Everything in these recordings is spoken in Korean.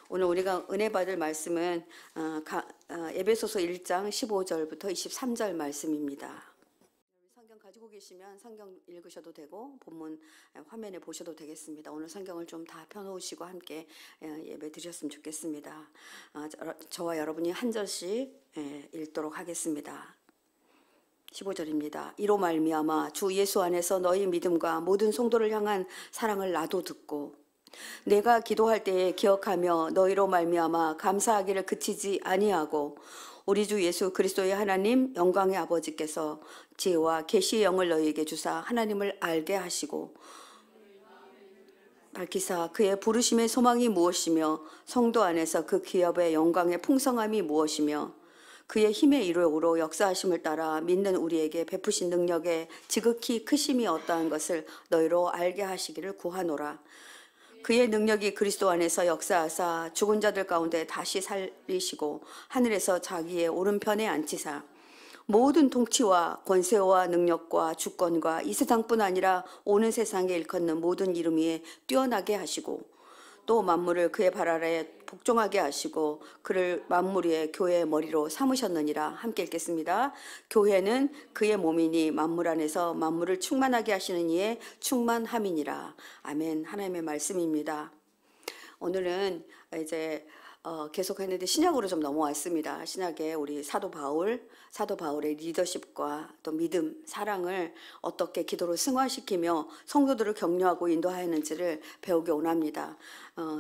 오늘 우리가 은혜 받을 말씀은 에베소서 1장 15절부터 23절 말씀입니다. 성경 가지고 계시면 성경 읽으셔도 되고 본문 화면에 보셔도 되겠습니다. 오늘 성경을 좀 다 펴놓으시고 함께 예배 드렸으면 좋겠습니다. 저와 여러분이 한 절씩 읽도록 하겠습니다. 15절입니다. 이로 말미암아 주 예수 안에서 너희 믿음과 모든 성도를 향한 사랑을 나도 듣고 내가 기도할 때에 기억하며 너희로 말미암아 감사하기를 그치지 아니하고 우리 주 예수 그리스도의 하나님 영광의 아버지께서 지혜와 계시의 영을 너희에게 주사 하나님을 알게 하시고 밝히사 그의 부르심의 소망이 무엇이며 성도 안에서 그 기업의 영광의 풍성함이 무엇이며 그의 힘의 이력으로 역사하심을 따라 믿는 우리에게 베푸신 능력의 지극히 크심이 어떠한 것을 너희로 알게 하시기를 구하노라. 그의 능력이 그리스도 안에서 역사하사 죽은 자들 가운데 다시 살리시고 하늘에서 자기의 오른편에 앉히사 모든 통치와 권세와 능력과 주권과 이 세상뿐 아니라 오는 세상에 일컫는 모든 이름 위에 뛰어나게 하시고 또 만물을 그의 발 아래 복종하게 하시고 그를 만물 위에 교회의 머리로 삼으셨느니라. 함께 읽겠습니다. 교회는 그의 몸이니 만물 안에서 만물을 충만하게 하시는 이의 충만함이니라. 아멘. 하나님의 말씀입니다. 오늘은 이제 계속했는데 신약으로 좀 넘어왔습니다. 신약에 우리 사도 바울의 리더십과 또 믿음, 사랑을 어떻게 기도로 승화시키며 성도들을 격려하고 인도하였는지를 배우기 원합니다.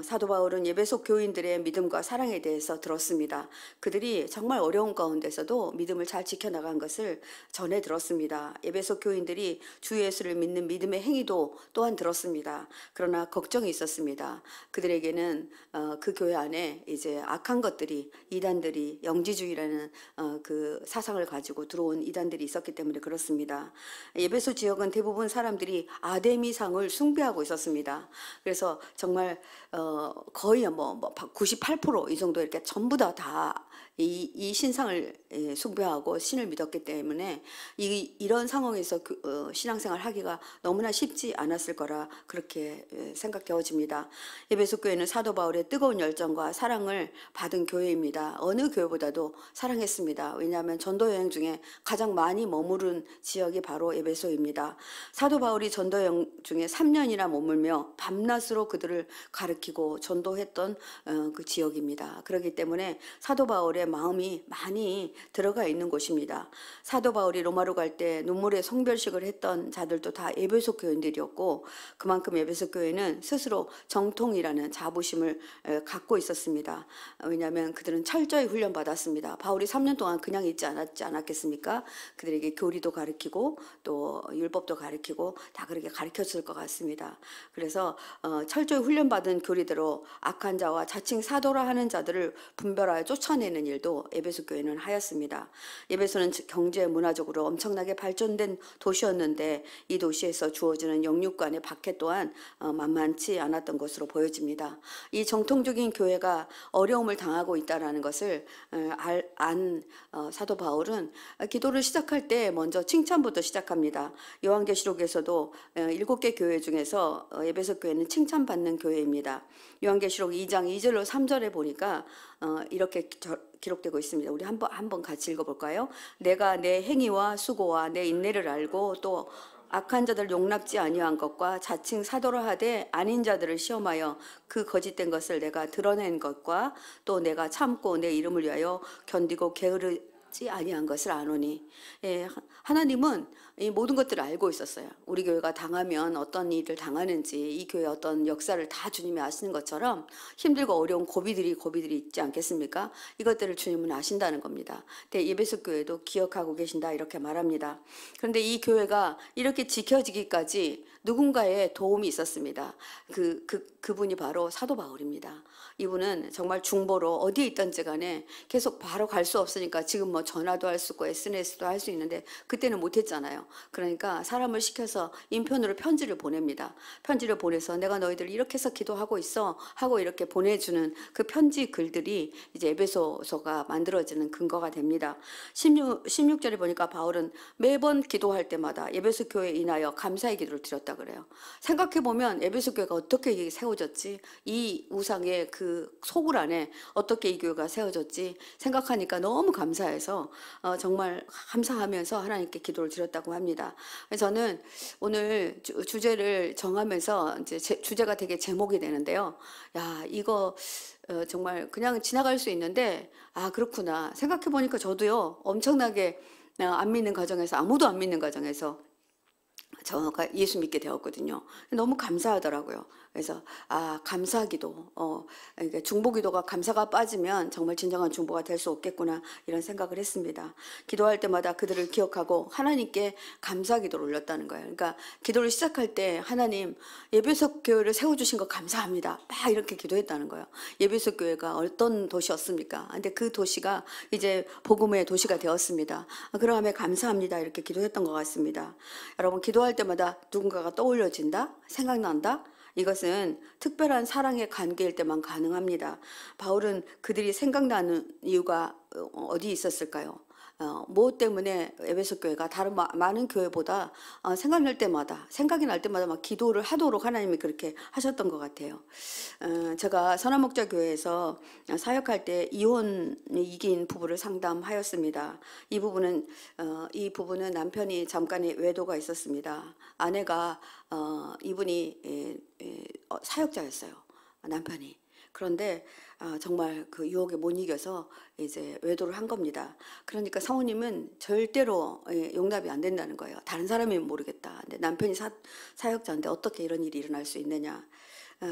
사도 바울은 에베소 교인들의 믿음과 사랑에 대해서 들었습니다. 그들이 정말 어려운 가운데서도 믿음을 잘 지켜나간 것을 전해 들었습니다. 에베소 교인들이 주 예수를 믿는 믿음의 행위도 또한 들었습니다. 그러나 걱정이 있었습니다. 그들에게는 그 교회 안에 이제 악한 것들이, 이단들이, 영지주의라는 그 사상을 가지고 들어온 이단들이 있었기 때문에 그렇습니다. 에베소 지역은 대부분 사람들이 아데미상을 숭배하고 있었습니다. 그래서 정말 거의 98% 이 정도 이렇게 전부 다 이 신상을 숭배하고 신을 믿었기 때문에 이런 상황에서 신앙생활 하기가 너무나 쉽지 않았을 거라 그렇게 생각되어집니다. 에베소 교회는 사도 바울의 뜨거운 열정과 사랑을 받은 교회입니다. 어느 교회보다도 사랑했습니다. 왜냐하면 전도 여행 중에 가장 많이 머무른 지역이 바로 에베소입니다. 사도 바울이 전도 여행 중에 3년이나 머물며 밤낮으로 그들을 가르치고 전도했던 그 지역입니다. 그렇기 때문에 사도 바울의 마음이 많이 들어가 있는 곳입니다. 사도 바울이 로마로 갈 때 눈물의 성별식을 했던 자들도 다 에베소 교인들이었고 그만큼 에베소 교회는 스스로 정통이라는 자부심을 갖고 있었습니다. 왜냐하면 그들은 철저히 훈련받았습니다. 바울이 3년 동안 그냥 있지 않았겠습니까? 그들에게 교리도 가르치고 또 율법도 가르치고 다 그렇게 가르쳤을 것 같습니다. 그래서 철저히 훈련받은 교리대로 악한 자와 자칭 사도라 하는 자들을 분별하여 쫓아내는 일도 에베소 교회는 하였습니다. 에베소는 경제 문화적으로 엄청나게 발전된 도시였는데 이 도시에서 주어지는 영육간의 박해 또한 만만치 않았던 것으로 보여집니다. 이 정통적인 교회가 어려움을 당하고 있다는 것을 안 사도 바울은 기도를 시작할 때 먼저 칭찬부터 시작합니다. 요한계시록에서도 7개 교회 중에서 에베소 교회는 칭찬받는 교회입니다. 요한계시록 2장 2절로 3절에 보니까 이렇게 기록되고 있습니다. 우리 한번 같이 읽어볼까요? 내가 내 행위와 수고와 내 인내를 알고 또 악한 자들 용납지 아니한 것과 자칭 사도라 하되 아닌 자들을 시험하여 그 거짓된 것을 내가 드러낸 것과 또 내가 참고 내 이름을 위하여 견디고 게으르지 아니한 것을 아노니. 하나님은 이 모든 것들을 알고 있었어요. 우리 교회가 당하면 어떤 일을 당하는지 이 교회의 어떤 역사를 다 주님이 아시는 것처럼 힘들고 어려운 고비들이 있지 않겠습니까? 이것들을 주님은 아신다는 겁니다. 근데 에베소 교회도 기억하고 계신다 이렇게 말합니다. 그런데 이 교회가 이렇게 지켜지기까지 누군가의 도움이 있었습니다. 그분이 바로 사도 바울입니다. 이분은 정말 중보로 어디에 있든지 간에 계속 바로 갈 수 없으니까 지금 뭐 전화도 할 수 있고 SNS도 할 수 있는데 그때는 못했잖아요. 그러니까 사람을 시켜서 인편으로 편지를 보냅니다. 편지를 보내서 내가 너희들 이렇게 해서 기도하고 있어 하고 이렇게 보내주는 그 편지 글들이 이제 에베소서가 만들어지는 근거가 됩니다. 16절에 보니까 바울은 매번 기도할 때마다 에베소 교회에 인하여 감사의 기도를 드렸다고 세워졌다 그래요. 생각해 보면 에베소 교회가 어떻게 이게 세워졌지? 이 우상의 그 소굴 안에 어떻게 이 교회가 세워졌지? 생각하니까 너무 감사해서 정말 감사하면서 하나님께 기도를 드렸다고 합니다. 그래서 저는 오늘 주제를 정하면서 이제 주제가 되게 제목이 되는데요. 야, 이거 정말 그냥 지나갈 수 있는데 아, 그렇구나. 생각해 보니까 저도요. 엄청나게 안 믿는 가정에서 아무도 안 믿는 가정에서 저가 예수 믿게 되었거든요. 너무 감사하더라고요. 그래서 아, 감사기도 그러니까 중보기도가 감사가 빠지면 정말 진정한 중보가 될 수 없겠구나 이런 생각을 했습니다. 기도할 때마다 그들을 기억하고 하나님께 감사기도를 올렸다는 거예요. 그러니까 기도를 시작할 때 하나님 예배석 교회를 세워주신 거 감사합니다. 막 이렇게 기도했다는 거예요. 예배석 교회가 어떤 도시였습니까? 근데 그 도시가 이제 복음의 도시가 되었습니다. 그러함에 감사합니다 이렇게 기도했던 것 같습니다. 여러분 기도할 때마다 누군가가 떠올려진다? 생각난다? 이것은 특별한 사랑의 관계일 때만 가능합니다. 바울은 그들이 생각나는 이유가 어디 있었을까요? 무엇 때문에 에베소 교회가 다른 많은 교회보다 생각이 날 때마다 막 기도를 하도록 하나님이 그렇게 하셨던 것 같아요. 제가 선한목자교회에서 사역할 때 이혼이 이긴 부부를 상담하였습니다. 이 부부는 남편이 잠깐의 외도가 있었습니다. 아내가 이분이 사역자였어요. 남편이. 그런데 정말 그 유혹에 못 이겨서 이제 외도를 한 겁니다. 그러니까 사모님은 절대로 용납이 안 된다는 거예요. 다른 사람이면 모르겠다. 근데 남편이 사역자인데 어떻게 이런 일이 일어날 수 있느냐.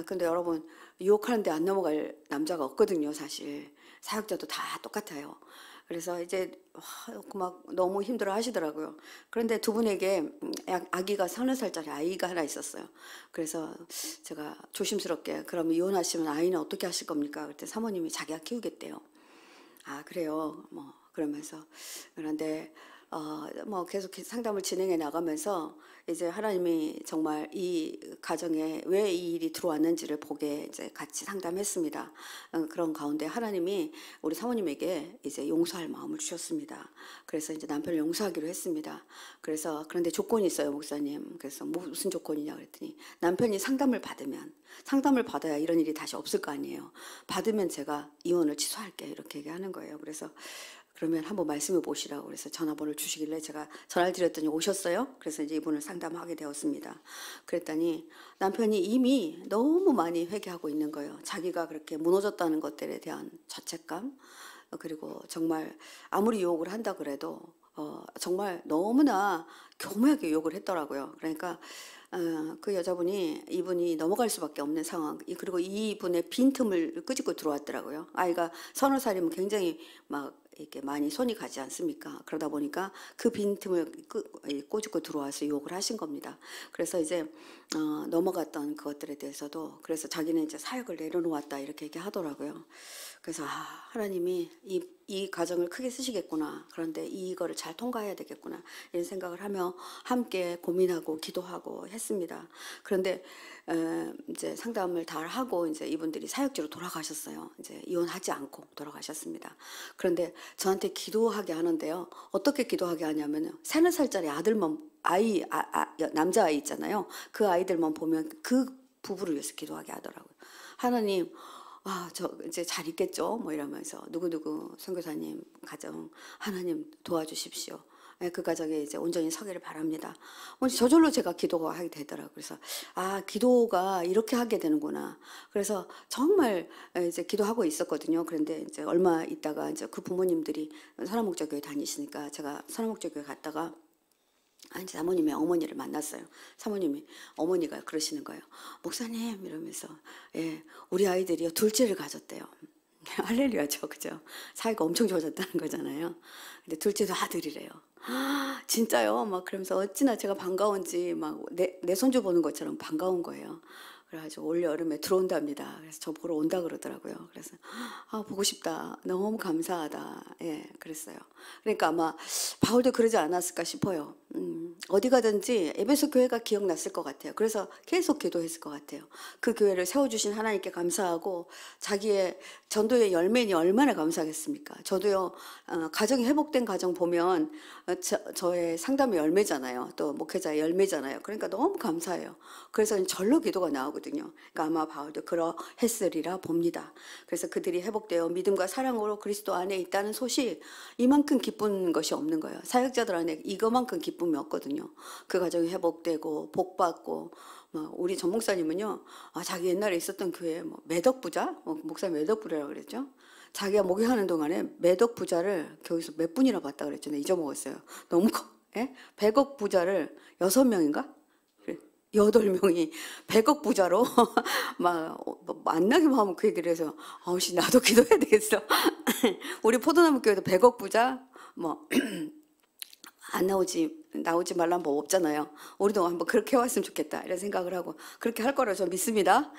근데 여러분 유혹하는데 안 넘어갈 남자가 없거든요. 사실 사역자도 다 똑같아요. 그래서 이제 막 너무 힘들어 하시더라고요. 그런데 두 분에게 아기가 30살짜리 아이가 하나 있었어요. 그래서 제가 조심스럽게 그럼 이혼하시면 아이는 어떻게 하실 겁니까? 그때 사모님이 자기가 키우겠대요. 아, 그래요. 뭐 그러면서 그런데 뭐 계속 상담을 진행해 나가면서 이제 하나님이 정말 이 가정에 왜 이 일이 들어왔는지를 보게 이제 같이 상담했습니다. 그런 가운데 하나님이 우리 사모님에게 이제 용서할 마음을 주셨습니다. 그래서 이제 남편을 용서하기로 했습니다. 그런데 조건이 있어요, 목사님. 그래서 무슨 조건이냐 그랬더니 남편이 상담을 받아야 이런 일이 다시 없을 거 아니에요. 받으면 제가 이혼을 취소할게 이렇게 얘기하는 거예요. 그래서 그러면 한번 말씀해 보시라고 그래서 전화번호를 주시길래 제가 전화를 드렸더니 오셨어요. 그래서 이제 이분을 상담하게 되었습니다. 그랬더니 남편이 이미 너무 많이 회개하고 있는 거예요. 자기가 그렇게 무너졌다는 것들에 대한 자책감, 그리고 정말 아무리 유혹을 한다 그래도 정말 너무나 교묘하게 유혹을 했더라고요. 그러니까 그 여자분이 이분이 넘어갈 수밖에 없는 상황, 그리고 이분의 빈틈을 끄집고 들어왔더라고요. 아이가 30살이면 굉장히 막 이렇게 많이 손이 가지 않습니까? 그러다 보니까 그 빈틈을 꼬집고 들어와서 유혹을 하신 겁니다. 그래서 이제 넘어갔던 그것들에 대해서도 그래서 자기는 이제 사역을 내려놓았다 이렇게 얘기하더라고요. 그래서 하나님이 이 가정을 크게 쓰시겠구나. 그런데 이거를 잘 통과해야 되겠구나. 이런 생각을 하며 함께 고민하고 기도하고 했습니다. 그런데 이제 상담을 다 하고 이제 이분들이 사역지로 돌아가셨어요. 이제 이혼하지 않고 돌아가셨습니다. 그런데 저한테 기도하게 하는데요. 어떻게 기도하게 하냐면요. 30살짜리 아들만 남자아이 있잖아요. 그 아이들만 보면 그 부부를 위해서 기도하게 하더라고요. 하나님, 저 이제 잘 있겠죠? 뭐 이러면서 누구누구 선교사님 가정 하나님 도와주십시오. 그 가정에 이제 온전히 서기를 바랍니다. 저절로 제가 기도가 하게 되더라고요. 그래서 기도가 이렇게 하게 되는구나. 그래서 정말 이제 기도하고 있었거든요. 그런데 이제 얼마 있다가 이제 그 부모님들이 선한목자교회 다니시니까 제가 선한목자교회 갔다가 이제 사모님의 어머니를 만났어요. 사모님이 어머니가 그러시는 거예요. 목사님 이러면서 우리 아이들이요 둘째를 가졌대요. 할렐루야죠, 그죠? 사이가 엄청 좋아졌다는 거잖아요. 근데 둘째도 아들이래요. 진짜요? 막 그러면서 어찌나 제가 반가운지 막 내 손주 보는 것처럼 반가운 거예요. 그래가지고 올 여름에 들어온답니다. 그래서 저 보러 온다 그러더라고요. 그래서 보고 싶다. 너무 감사하다. 그랬어요. 그러니까 아마 바울도 그러지 않았을까 싶어요. 어디 가든지 에베소 교회가 기억났을 것 같아요. 그래서 계속 기도했을 것 같아요. 그 교회를 세워주신 하나님께 감사하고 자기의 전도의 열매니 얼마나 감사하겠습니까? 저도요, 가정이 회복된 가정 보면 저의 상담의 열매잖아요. 또 목회자의 열매잖아요. 그러니까 너무 감사해요. 그래서 절로 기도가 나오거든요. 그러니까 아마 바울도 그러했으리라 봅니다. 그래서 그들이 회복되어 믿음과 사랑으로 그리스도 안에 있다는 소식, 이만큼 기쁜 것이 없는 거예요. 사역자들 안에 이거만큼 기쁨이 없거든요. 그 가정이 회복되고 복받고, 우리 전 목사님은요, 자기 옛날에 있었던 교회 매덕부자, 목사님 매덕부자라고 그랬죠. 자기가 목회하는 동안에 매덕부자를 거기서 몇 분이나 봤다 그랬죠. 나 잊어먹었어요. 너무 예? 100억 부자를 6명인가? 8명이 100억 부자로 만나기만 하면 그 얘기를 해서 아우씨 나도 기도해야 되겠어. 우리 포도나무 교회도 100억 부자 안 나오지 말란 법 없잖아요. 우리도 한번 그렇게 해왔으면 좋겠다 이런 생각을 하고 그렇게 할 거라고 저 믿습니다.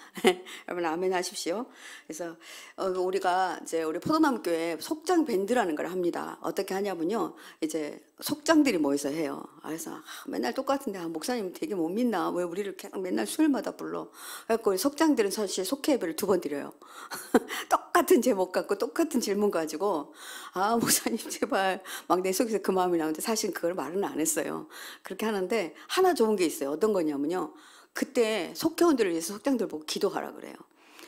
여러분 아멘 하십시오. 그래서 우리가 이제 우리 포도나무 교회 속장 밴드라는 걸 합니다. 어떻게 하냐면요, 이제 속장들이 모여서 해요. 그래서 맨날 똑같은데 목사님 되게 못 믿나? 왜 우리를 계속 맨날 수요일마다 불러? 그래서 우리 속장들은 사실 속회 예배를 2번 드려요. 똑같은 제목 갖고 똑같은 질문 가지고 목사님 제발 막 내 속에서 그 마음이 나오는데 사실 그걸 말은 안 했어요. 그렇게 하는데 하나 좋은 게 있어요. 어떤 거냐면요, 그때 속회원들을 위해서 속장들 보고 기도하라 그래요.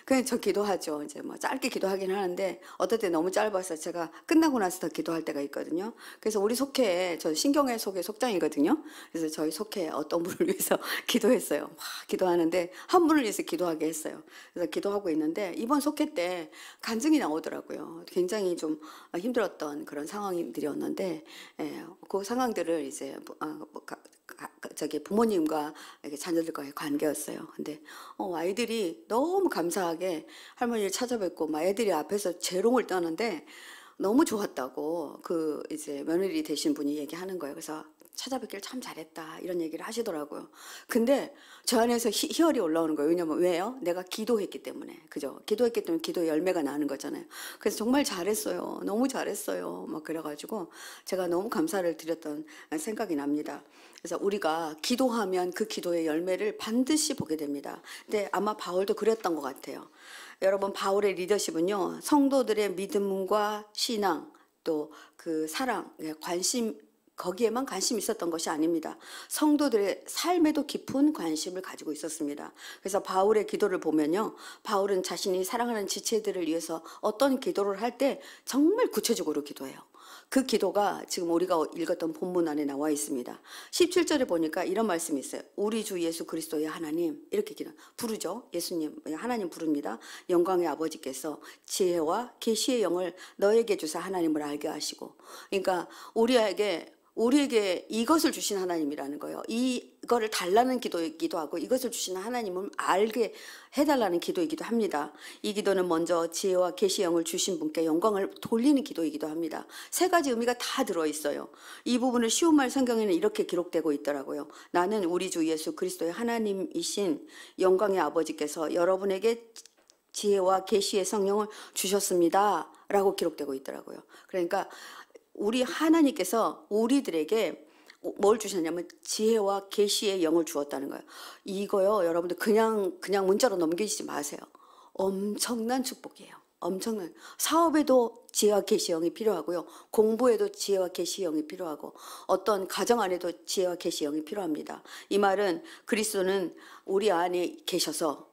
그냥 저 기도하죠. 이제 짧게 기도하긴 하는데 어떨 때 너무 짧아서 제가 끝나고 나서 더 기도할 때가 있거든요. 그래서 우리 속회에, 저 신경회 속회 속장이거든요. 그래서 저희 속회에 어떤 분을 위해서 기도했어요. 막 기도하는데 한 분을 위해서 기도하게 했어요. 그래서 기도하고 있는데 이번 속회 때 간증이 나오더라고요. 굉장히 좀 힘들었던 그런 상황들이었는데, 그 상황들을 이제 저기 부모님과 자녀들과의 관계였어요. 근데 아이들이 너무 감사하게 할머니를 찾아뵙고 막 애들이 앞에서 재롱을 떠는데 너무 좋았다고 그 이제 며느리 되신 분이 얘기하는 거예요. 그래서 찾아뵙길 참 잘했다 이런 얘기를 하시더라고요. 근데 저 안에서 희열이 올라오는 거예요. 왜냐면 왜요? 내가 기도했기 때문에. 그죠? 기도했기 때문에 기도의 열매가 나는 거잖아요. 그래서 정말 잘했어요. 너무 잘했어요. 막 그래가지고 제가 너무 감사를 드렸던 생각이 납니다. 그래서 우리가 기도하면 그 기도의 열매를 반드시 보게 됩니다. 근데 아마 바울도 그랬던 것 같아요. 여러분, 바울의 리더십은요, 성도들의 믿음과 신앙, 또 그 사랑, 관심, 거기에만 관심이 있었던 것이 아닙니다. 성도들의 삶에도 깊은 관심을 가지고 있었습니다. 그래서 바울의 기도를 보면요, 바울은 자신이 사랑하는 지체들을 위해서 어떤 기도를 할 때 정말 구체적으로 기도해요. 그 기도가 지금 우리가 읽었던 본문 안에 나와 있습니다. 17절에 보니까 이런 말씀이 있어요. 우리 주 예수 그리스도의 하나님, 이렇게 부르죠. 예수님, 하나님 부릅니다. 영광의 아버지께서 지혜와 계시의 영을 너에게 주사 하나님을 알게 하시고, 그러니까 우리에게 이것을 주신 하나님이라는 거예요. 이거를 달라는 기도이기도 하고 이것을 주시는 하나님을 알게 해달라는 기도이기도 합니다. 이 기도는 먼저 지혜와 계시의 영을 주신 분께 영광을 돌리는 기도이기도 합니다. 세 가지 의미가 다 들어있어요. 이 부분을 쉬운 말 성경에는 이렇게 기록되고 있더라고요. 나는 우리 주 예수 그리스도의 하나님이신 영광의 아버지께서 여러분에게 지혜와 계시의 성령을 주셨습니다 라고 기록되고 있더라고요. 그러니까 우리 하나님께서 우리들에게 뭘 주셨냐면 지혜와 계시의 영을 주었다는 거예요. 이거요, 여러분들 그냥 문자로 넘기지 마세요. 엄청난 축복이에요. 엄청난. 사업에도 지혜와 계시의 영이 필요하고요, 공부에도 지혜와 계시의 영이 필요하고, 어떤 가정 안에도 지혜와 계시의 영이 필요합니다. 이 말은 그리스도는 우리 안에 계셔서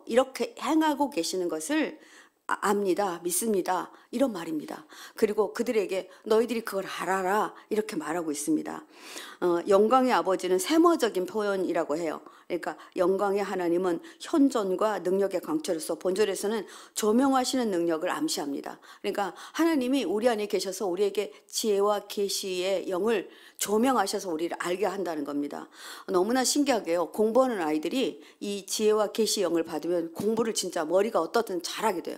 이렇게 행하고 계시는 것을 압니다, 믿습니다, 이런 말입니다. 그리고 그들에게 너희들이 그걸 알아라 이렇게 말하고 있습니다. 영광의 아버지는 세모적인 표현이라고 해요. 그러니까 영광의 하나님은 현존과 능력의 강체로서 본절에서는 조명하시는 능력을 암시합니다. 그러니까 하나님이 우리 안에 계셔서 우리에게 지혜와 계시의 영을 조명하셔서 우리를 알게 한다는 겁니다. 너무나 신기하게요, 공부하는 아이들이 이 지혜와 계시의 영을 받으면 공부를 진짜 머리가 어떻든 잘하게 돼요.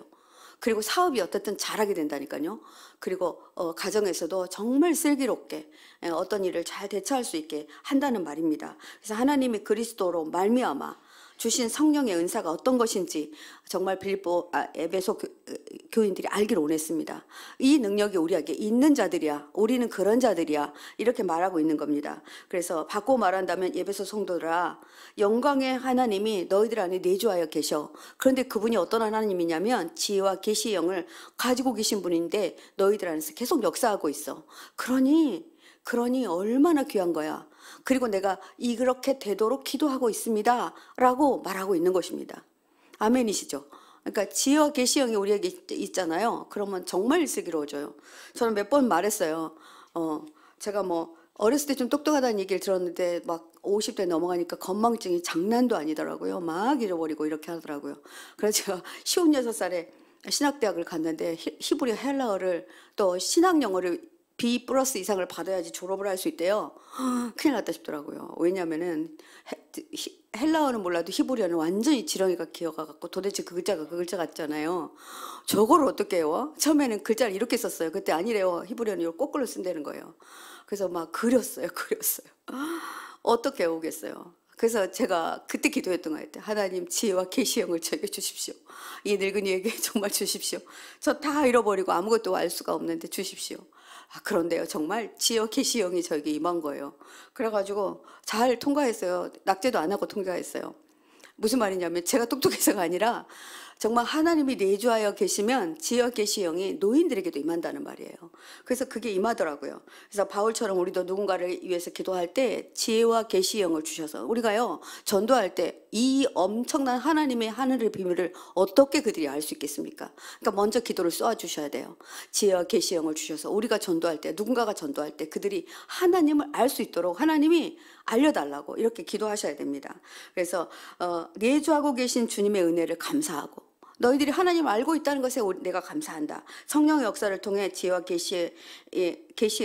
그리고 사업이 어떻든 잘하게 된다니까요. 그리고 가정에서도 정말 슬기롭게 어떤 일을 잘 대처할 수 있게 한다는 말입니다. 그래서 하나님이 그리스도로 말미암아 주신 성령의 은사가 어떤 것인지 정말 에베소 교인들이 알기를 원했습니다. 이 능력이 우리에게 있는 자들이야. 우리는 그런 자들이야. 이렇게 말하고 있는 겁니다. 그래서 바꿔 말한다면 에베소 성도들아, 영광의 하나님이 너희들 안에 내주하여 계셔. 그런데 그분이 어떤 하나님이냐면 지혜와 계시의 영을 가지고 계신 분인데 너희들 안에서 계속 역사하고 있어. 그러니 얼마나 귀한 거야. 그리고 내가 이렇게 되도록 기도하고 있습니다. 라고 말하고 있는 것입니다. 아멘이시죠? 그러니까 지혜와 계시의 영이 우리에게 있잖아요. 그러면 정말 슬기로워져요. 저는 몇 번 말했어요. 제가 뭐 어렸을 때 좀 똑똑하다는 얘기를 들었는데 막 50대 넘어가니까 건망증이 장난도 아니더라고요. 막 잃어버리고 이렇게 하더라고요. 그래서 제가 56살에 신학대학을 갔는데 히브리 헬라어를 또 신학 영어를 B+ 이상을 받아야지 졸업을 할 수 있대요. 큰일 났다 싶더라고요. 왜냐면은 헬라어는 몰라도 히브리어는 완전히 지렁이가 기어가갖고 도대체 그 글자가 그 글자 같잖아요. 저걸 어떻게 해요? 처음에는 글자를 이렇게 썼어요. 그때 아니래요. 히브리어는 이걸 거꾸로 쓴다는 거예요. 그래서 막 그렸어요. 어떻게 오겠어요? 그래서 제가 그때 기도했던 거 같아요. 하나님 지혜와 계시의 영을 저에게 주십시오. 이 늙은이에게 정말 주십시오. 저 다 잃어버리고 아무것도 알 수가 없는데 주십시오. 그런데요, 정말 지혜와 계시의 영이 저에게 임한 거예요. 그래가지고 잘 통과했어요. 낙제도 안 하고 통과했어요. 무슨 말이냐면 제가 똑똑해서가 아니라 정말 하나님이 내주하여 계시면 지혜와 계시의 영이 노인들에게도 임한다는 말이에요. 그래서 그게 임하더라고요. 그래서 바울처럼 우리도 누군가를 위해서 기도할 때 지혜와 계시의 영을 주셔서 우리가요, 전도할 때 이 엄청난 하나님의 하늘의 비밀을 어떻게 그들이 알 수 있겠습니까? 그러니까 먼저 기도를 쏘아주셔야 돼요. 지혜와 계시의 영을 주셔서 우리가 전도할 때, 누군가가 전도할 때 그들이 하나님을 알 수 있도록 하나님이 알려달라고 이렇게 기도하셔야 됩니다. 그래서 내주하고 계신 주님의 은혜를 감사하고, 너희들이 하나님을 알고 있다는 것에 내가 감사한다. 성령의 역사를 통해 지혜와 계시에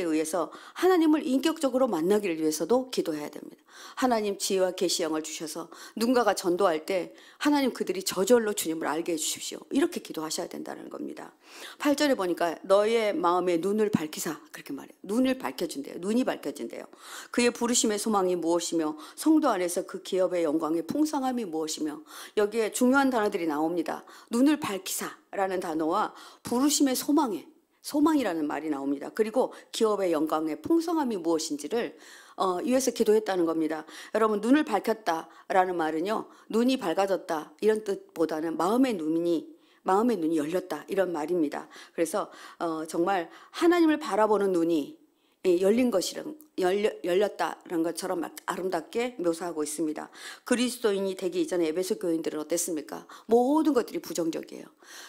의해서 하나님을 인격적으로 만나기를 위해서도 기도해야 됩니다. 하나님 지혜와 계시 영을 주셔서 누군가가 전도할 때 하나님 그들이 저절로 주님을 알게 해주십시오. 이렇게 기도하셔야 된다는 겁니다. 8절에 보니까 너의 마음의 눈을 밝히사, 그렇게 말해요. 눈을 밝혀준대요. 눈이 밝혀진대요. 그의 부르심의 소망이 무엇이며 성도 안에서 그 기업의 영광의 풍성함이 무엇이며, 여기에 중요한 단어들이 나옵니다. 눈을 밝히사라는 단어와 부르심의 소망이라는 말이 나옵니다. 그리고 기업의 영광의 풍성함이 무엇인지를 위해서 기도했다는 겁니다. 여러분, 눈을 밝혔다라는 말은요, 눈이 밝아졌다 이런 뜻보다는 마음의 눈이 열렸다 이런 말입니다. 그래서 정말 하나님을 바라보는 눈이 열렸다는 것처럼 아름답게 묘사하고 있습니다. 그리스도인이 되기 이전에 에베소 교인들은 어땠습니까? 모든 것들이 부정적이에요.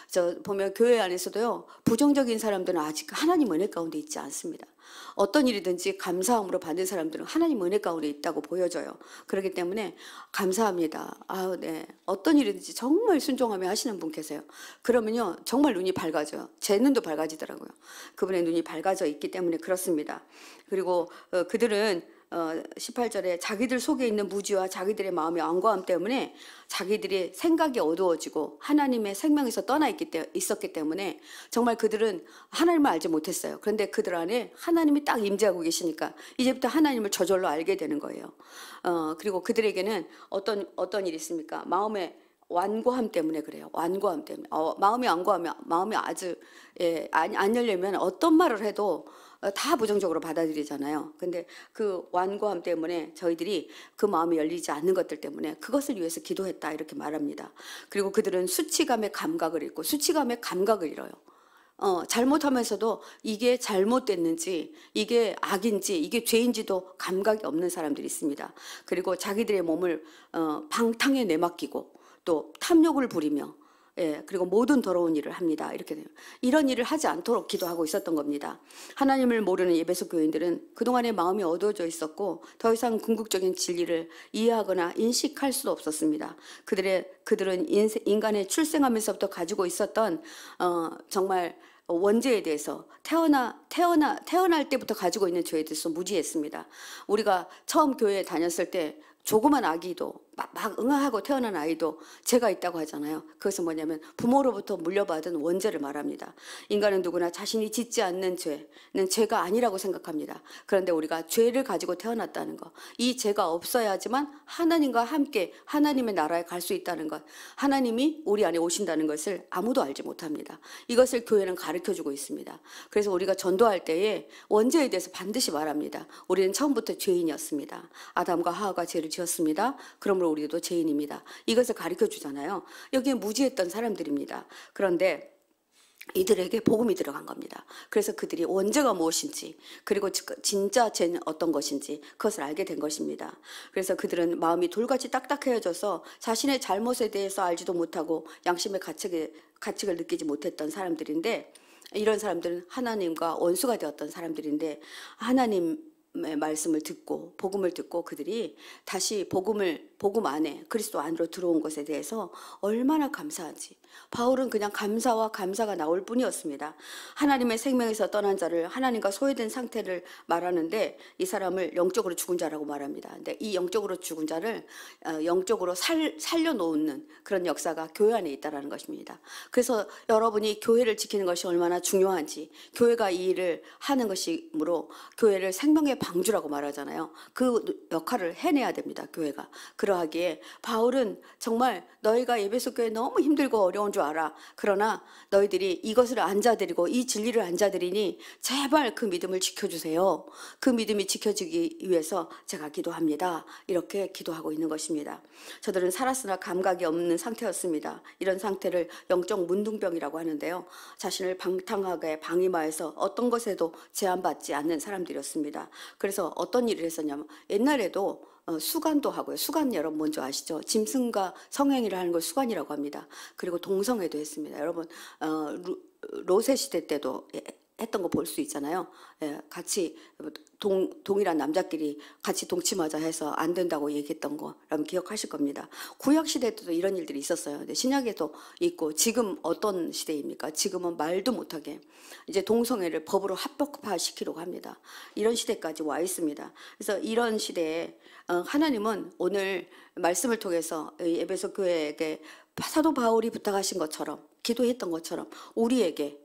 저 보면 교회 안에서도요, 부정적인 사람들은 아직 하나님 은혜 가운데 있지 않습니다. 어떤 일이든지 감사함으로 받는 사람들은 하나님 은혜 가운데 있다고 보여져요. 그렇기 때문에 감사합니다. 네. 어떤 일이든지 정말 순종하며 하시는 분 계세요. 그러면요, 정말 눈이 밝아져요. 제 눈도 밝아지더라고요. 그분의 눈이 밝아져 있기 때문에 그렇습니다. 그리고 그들은 18절에 자기들 속에 있는 무지와 자기들의 마음의 완고함 때문에 자기들의 생각이 어두워지고 하나님의 생명에서 떠나 있었기 때문에 정말 그들은 하나님을 알지 못했어요. 그런데 그들 안에 하나님이 딱 임재하고 계시니까 이제부터 하나님을 저절로 알게 되는 거예요. 그리고 그들에게는 어떤 일이 있습니까? 마음의 완고함 때문에 그래요. 완고함 때문에. 마음이 완고하면, 마음이 아주 안 열리면 어떤 말을 해도 다 부정적으로 받아들이잖아요. 근데 그 완고함 때문에 저희들이 그 마음이 열리지 않는 것들 때문에 그것을 위해서 기도했다 이렇게 말합니다. 그리고 그들은 수치감의 감각을 잃고, 수치감의 감각을 잃어요. 잘못하면서도 이게 잘못됐는지, 이게 악인지, 이게 죄인지도 감각이 없는 사람들이 있습니다. 그리고 자기들의 몸을 방탕에 내맡기고 또 탐욕을 부리며, 그리고 모든 더러운 일을 합니다. 이렇게 돼요. 이런 일을 하지 않도록 기도하고 있었던 겁니다. 하나님을 모르는 에베소 교인들은 그동안의 마음이 어두워져 있었고 더 이상 궁극적인 진리를 이해하거나 인식할 수도 없었습니다. 그들은 인간의 출생하면서부터 가지고 있었던 정말 원죄에 대해서 태어날 때부터 가지고 있는 죄에 대해서 무지했습니다. 우리가 처음 교회에 다녔을 때 조그만 아기도 막 응아하고 태어난 아이도 죄가 있다고 하잖아요. 그것은 뭐냐면 부모로부터 물려받은 원죄를 말합니다. 인간은 누구나 자신이 짓지 않는 죄는 죄가 아니라고 생각합니다. 그런데 우리가 죄를 가지고 태어났다는 것, 이 죄가 없어야지만 하나님과 함께 하나님의 나라에 갈 수 있다는 것, 하나님이 우리 안에 오신다는 것을 아무도 알지 못합니다. 이것을 교회는 가르쳐주고 있습니다. 그래서 우리가 전도할 때에 원죄에 대해서 반드시 말합니다. 우리는 처음부터 죄인이었습니다. 아담과 하와가 죄를 지었습니다. 그러므로 우리도 죄인입니다. 이것을 가르쳐 주잖아요. 여기에 무지했던 사람들입니다. 그런데 이들에게 복음이 들어간 겁니다. 그래서 그들이 원죄가 무엇인지, 그리고 진짜 죄는 어떤 것인지 그것을 알게 된 것입니다. 그래서 그들은 마음이 돌같이 딱딱해져서 자신의 잘못에 대해서 알지도 못하고 양심의 가책을 느끼지 못했던 사람들인데, 이런 사람들은 하나님과 원수가 되었던 사람들인데, 하나님의 말씀을 듣고 복음을 듣고 그들이 다시 복음 안에 그리스도 안으로 들어온 것에 대해서 얼마나 감사한지. 바울은 그냥 감사와 감사가 나올 뿐이었습니다. 하나님의 생명에서 떠난 자를, 하나님과 소외된 상태를 말하는데 이 사람을 영적으로 죽은 자라고 말합니다. 근데 이 영적으로 죽은 자를 영적으로 살려놓는 그런 역사가 교회 안에 있다는 것입니다. 그래서 여러분이 교회를 지키는 것이 얼마나 중요한지, 교회가 이 일을 하는 것이므로 교회를 생명의 방주라고 말하잖아요. 그 역할을 해내야 됩니다. 교회가. 그러하기에 바울은 정말 너희가 에베소 교회 너무 힘들고 어려운 줄 알아. 그러나 너희들이 이것을 앉아들이고 이 진리를 앉아들이니 제발 그 믿음을 지켜주세요. 그 믿음이 지켜지기 위해서 제가 기도합니다. 이렇게 기도하고 있는 것입니다. 저들은 살았으나 감각이 없는 상태였습니다. 이런 상태를 영적 문둥병이라고 하는데요. 자신을 방탕하게 방임하여서 어떤 것에도 제한받지 않는 사람들이었습니다. 그래서 어떤 일을 했었냐면 옛날에도 수간도 하고요. 수간 여러분 먼저 아시죠? 짐승과 성행위를 하는 걸 수간이라고 합니다. 그리고 동성애도 했습니다. 여러분 로세 시대 때도 했던 거 볼 수 있잖아요. 같이 동일한 남자끼리 같이 동침하자 해서 안 된다고 얘기했던 거 여러분 기억하실 겁니다. 구약 시대 때도 이런 일들이 있었어요. 근데 신약에도 있고, 지금 어떤 시대입니까? 지금은 말도 못하게 이제 동성애를 법으로 합법화시키려고 합니다. 이런 시대까지 와 있습니다. 그래서 이런 시대에 하나님은 오늘 말씀을 통해서 에베소 교회에게 사도 바울이 부탁하신 것처럼, 기도했던 것처럼 우리에게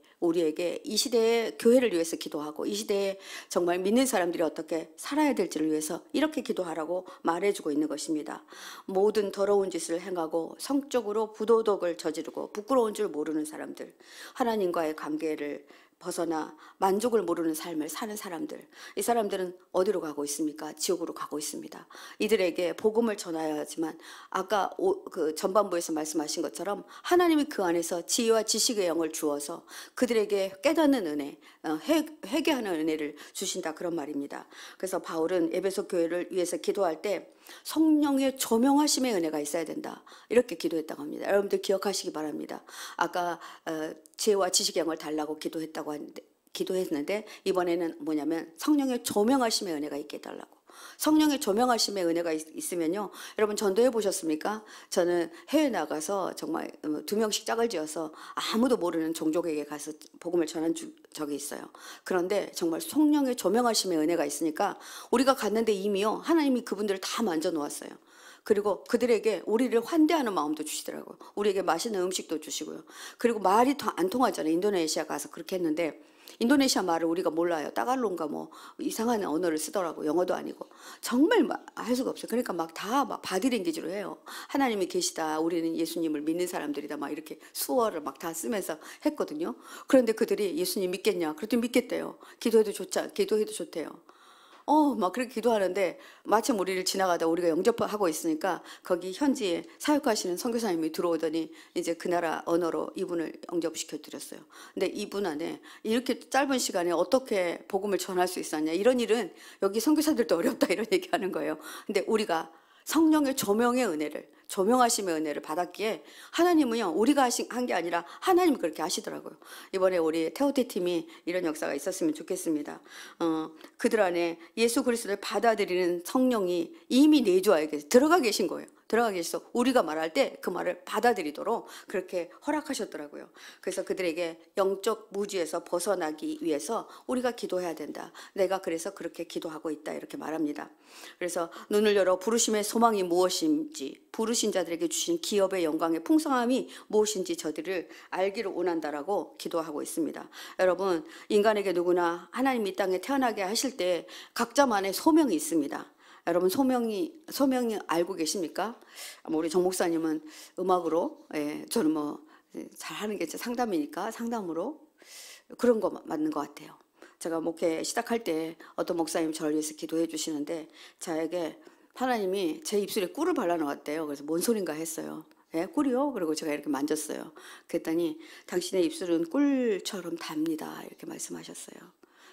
이 시대의 교회를 위해서 기도하고, 이 시대에 정말 믿는 사람들이 어떻게 살아야 될지를 위해서 이렇게 기도하라고 말해주고 있는 것입니다. 모든 더러운 짓을 행하고 성적으로 부도덕을 저지르고 부끄러운 줄 모르는 사람들, 하나님과의 관계를 벗어나 만족을 모르는 삶을 사는 사람들, 이 사람들은 어디로 가고 있습니까? 지옥으로 가고 있습니다. 이들에게 복음을 전하여야지만, 아까 그 전반부에서 말씀하신 것처럼 하나님이 그 안에서 지혜와 지식의 영을 주어서 그들에게 깨닫는 은혜, 회개하는 은혜를 주신다, 그런 말입니다. 그래서 바울은 에베소 교회를 위해서 기도할 때 성령의 조명하심의 은혜가 있어야 된다, 이렇게 기도했다고 합니다. 여러분들 기억하시기 바랍니다. 아까 지혜와 지식의 영을 달라고 기도했는데 이번에는 뭐냐면 성령의 조명하심의 은혜가 있게 해달라고. 성령의 조명하심의 은혜가 있으면요, 여러분 전도해 보셨습니까? 저는 해외 나가서 정말 2명씩 짝을 지어서 아무도 모르는 종족에게 가서 복음을 전한 적이 있어요. 그런데 정말 성령의 조명하심의 은혜가 있으니까 우리가 갔는데 이미요 하나님이 그분들을 다 만져 놓았어요. 그리고 그들에게 우리를 환대하는 마음도 주시더라고요. 우리에게 맛있는 음식도 주시고요. 그리고 말이 안 통하잖아요. 인도네시아 가서 그렇게 했는데 인도네시아 말을 우리가 몰라요. 따갈론가 뭐 이상한 언어를 쓰더라고요. 영어도 아니고. 정말 할 수가 없어요. 그러니까 막 다 바디랭귀지로 해요. 하나님이 계시다, 우리는 예수님을 믿는 사람들이다, 막 이렇게 수어를 막 다 쓰면서 했거든요. 그런데 그들이 예수님 믿겠냐? 그랬더니 믿겠대요. 기도해도 좋대요. 막 그렇게 기도하는데 마침 우리를 지나가다 우리가 영접하고 있으니까 거기 현지에 사역하시는 선교사님이 들어오더니 이제 그 나라 언어로 이분을 영접시켜 드렸어요. 근데 이분 안에 이렇게 짧은 시간에 어떻게 복음을 전할 수 있었냐, 이런 일은 여기 선교사들도 어렵다, 이런 얘기하는 거예요. 근데 우리가 성령의 조명의 은혜를, 조명하심의 은혜를 받았기에 하나님은요 우리가 한 게 아니라 하나님이 그렇게 하시더라고요. 이번에 우리 태호티 팀이 이런 역사가 있었으면 좋겠습니다. 그들 안에 예수 그리스도를 받아들이는 성령이 이미 내주하에 들어가 계신 거예요. 들어가 계셔서 우리가 말할 때 그 말을 받아들이도록 그렇게 허락하셨더라고요. 그래서 그들에게 영적 무지에서 벗어나기 위해서 우리가 기도해야 된다. 내가 그래서 그렇게 기도하고 있다 이렇게 말합니다. 그래서 눈을 열어 부르심의 소망이 무엇인지, 부르신 자들에게 주신 기업의 영광의 풍성함이 무엇인지 저들을 알기를 원한다라고 기도하고 있습니다. 여러분, 인간에게 누구나 하나님 이 땅에 태어나게 하실 때 각자만의 소명이 있습니다. 여러분 소명이 알고 계십니까? 우리 정 목사님은 음악으로, 저는 뭐 잘하는 게 제 상담이니까 상담으로 그런 거 맞는 것 같아요. 제가 목회 시작할 때 어떤 목사님 저를 위해서 기도해 주시는데 저에게 하나님이 제 입술에 꿀을 발라놓았대요. 그래서 뭔 소린가 했어요. 꿀이요? 그리고 제가 이렇게 만졌어요. 그랬더니 당신의 입술은 꿀처럼 답니다. 이렇게 말씀하셨어요.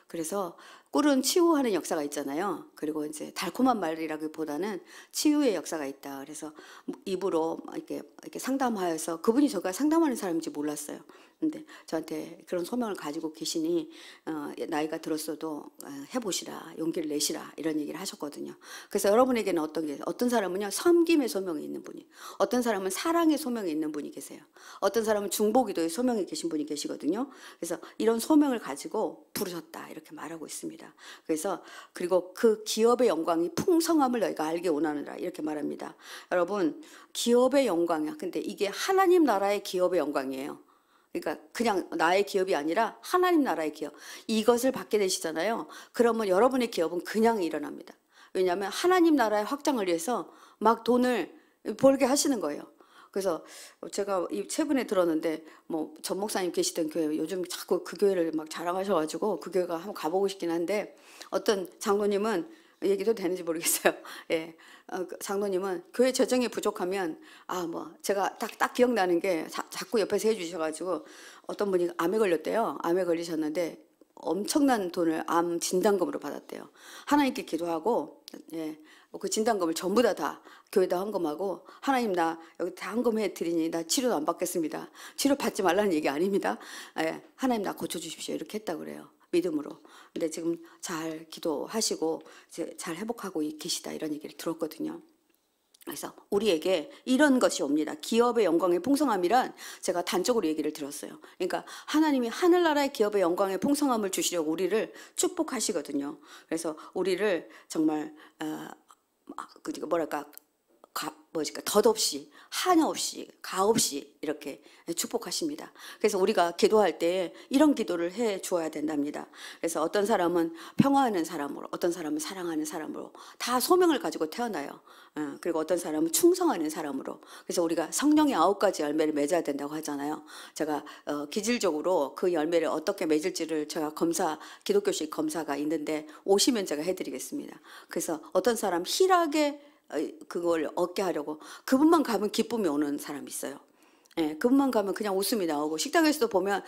그래서 꿀은 치유하는 역사가 있잖아요. 그리고 이제 달콤한 말이라기보다는 치유의 역사가 있다. 그래서 입으로 이렇게 상담하여서 그분이 저가 상담하는 사람인지 몰랐어요. 근데 저한테 그런 소명을 가지고 계시니 나이가 들었어도 해보시라, 용기를 내시라 이런 얘기를 하셨거든요. 그래서 여러분에게는 어떤 사람은요 섬김의 소명이 있는 분이, 어떤 사람은 사랑의 소명이 있는 분이 계세요. 어떤 사람은 중보기도의 소명이 계신 분이 계시거든요. 그래서 이런 소명을 가지고 부르셨다 이렇게 말하고 있습니다. 그래서 그리고 그 기업의 영광이 풍성함을 너희가 알게 원하느라 이렇게 말합니다. 여러분 기업의 영광이야. 근데 이게 하나님 나라의 기업의 영광이에요. 그러니까 그냥 나의 기업이 아니라 하나님 나라의 기업. 이것을 받게 되시잖아요. 그러면 여러분의 기업은 그냥 일어납니다. 왜냐하면 하나님 나라의 확장을 위해서 막 돈을 벌게 하시는 거예요. 그래서 제가 최근에 들었는데 뭐 전 목사님 계시던 교회 요즘 자꾸 그 교회를 막 자랑하셔가지고 그 교회가 한번 가보고 싶긴 한데 어떤 장로님은 얘기도 되는지 모르겠어요. 장로님은 교회 재정이 부족하면 뭐 제가 딱 기억나는 게 자꾸 옆에서 해주셔가지고 어떤 분이 암에 걸렸대요. 암에 걸리셨는데 엄청난 돈을 암 진단금으로 받았대요. 하나님께 기도하고 그 진단금을 전부 다 교회에다 헌금하고 하나님 나 여기 다 헌금해 드리니 나 치료도 안 받겠습니다. 치료 받지 말라는 얘기 아닙니다. 하나님 나 고쳐주십시오 이렇게 했다고 그래요. 믿음으로. 근데 지금 잘 기도하시고 이제 잘 회복하고 계시다 이런 얘기를 들었거든요. 그래서 우리에게 이런 것이 옵니다. 기업의 영광의 풍성함이란 제가 단적으로 얘기를 들었어요. 그러니까 하나님이 하늘나라의 기업의 영광의 풍성함을 주시려고 우리를 축복하시거든요. 그래서 우리를 정말 뭐랄까 덧없이 한없이 가없이 이렇게 축복하십니다. 그래서 우리가 기도할 때 이런 기도를 해 주어야 된답니다. 그래서 어떤 사람은 평화하는 사람으로, 어떤 사람은 사랑하는 사람으로 다 소명을 가지고 태어나요. 그리고 어떤 사람은 충성하는 사람으로. 그래서 우리가 성령의 9가지 열매를 맺어야 된다고 하잖아요. 제가 기질적으로 그 열매를 어떻게 맺을지를 제가 기독교식 검사가 있는데 오시면 제가 해드리겠습니다. 그래서 어떤 사람 희락의 그걸 얻게 하려고 그분만 가면 기쁨이 오는 사람이 있어요. 그분만 가면 그냥 웃음이 나오고 식당에서도 보면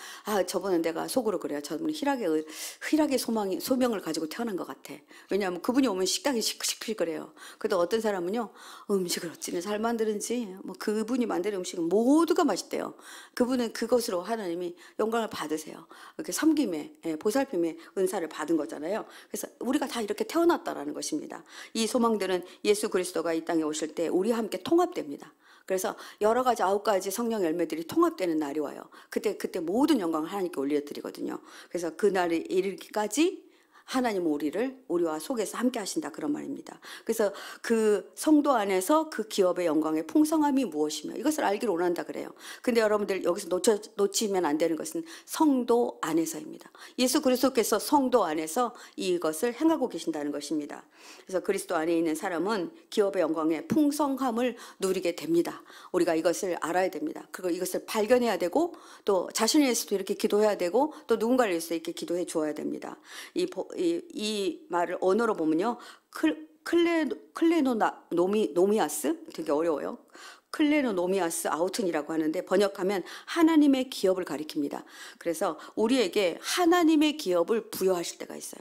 저분은 내가 속으로 그래요. 저분은 희락의 소명을 가지고 태어난 것 같아. 왜냐하면 그분이 오면 식당이 시끌시끌해요. 그래도 어떤 사람은요 음식을 어찌나 잘 만드는지 뭐 그분이 만드는 음식은 모두가 맛있대요. 그분은 그것으로 하나님이 영광을 받으세요. 이렇게 섬김의 보살핌의 은사를 받은 거잖아요. 그래서 우리가 다 이렇게 태어났다라는 것입니다. 이 소망들은 예수 그리스도가 이 땅에 오실 때 우리와 함께 통합됩니다. 그래서 여러 가지 9가지 성령 열매들이 통합되는 날이 와요. 그때 모든 영광을 하나님께 올려드리거든요. 그래서 그 날에 이르기까지 하나님은 우리와 속에서 함께 하신다 그런 말입니다. 그래서 그 성도 안에서 그 기업의 영광의 풍성함이 무엇이며 이것을 알기를 원한다 그래요. 근데 여러분들 여기서 놓치면 안 되는 것은 성도 안에서입니다. 예수 그리스도께서 성도 안에서 이것을 행하고 계신다는 것입니다. 그래서 그리스도 안에 있는 사람은 기업의 영광의 풍성함을 누리게 됩니다. 우리가 이것을 알아야 됩니다. 그리고 이것을 발견해야 되고 또 자신을 위해서도 이렇게 기도해야 되고 또 누군가를 위해서 이렇게 기도해 주어야 됩니다. 이 말을 언어로 보면요. 클레노노미아스 되게 어려워요. 클레노노미아스 아우튼이라고 하는데 번역하면 하나님의 기업을 가리킵니다. 그래서 우리에게 하나님의 기업을 부여하실 때가 있어요.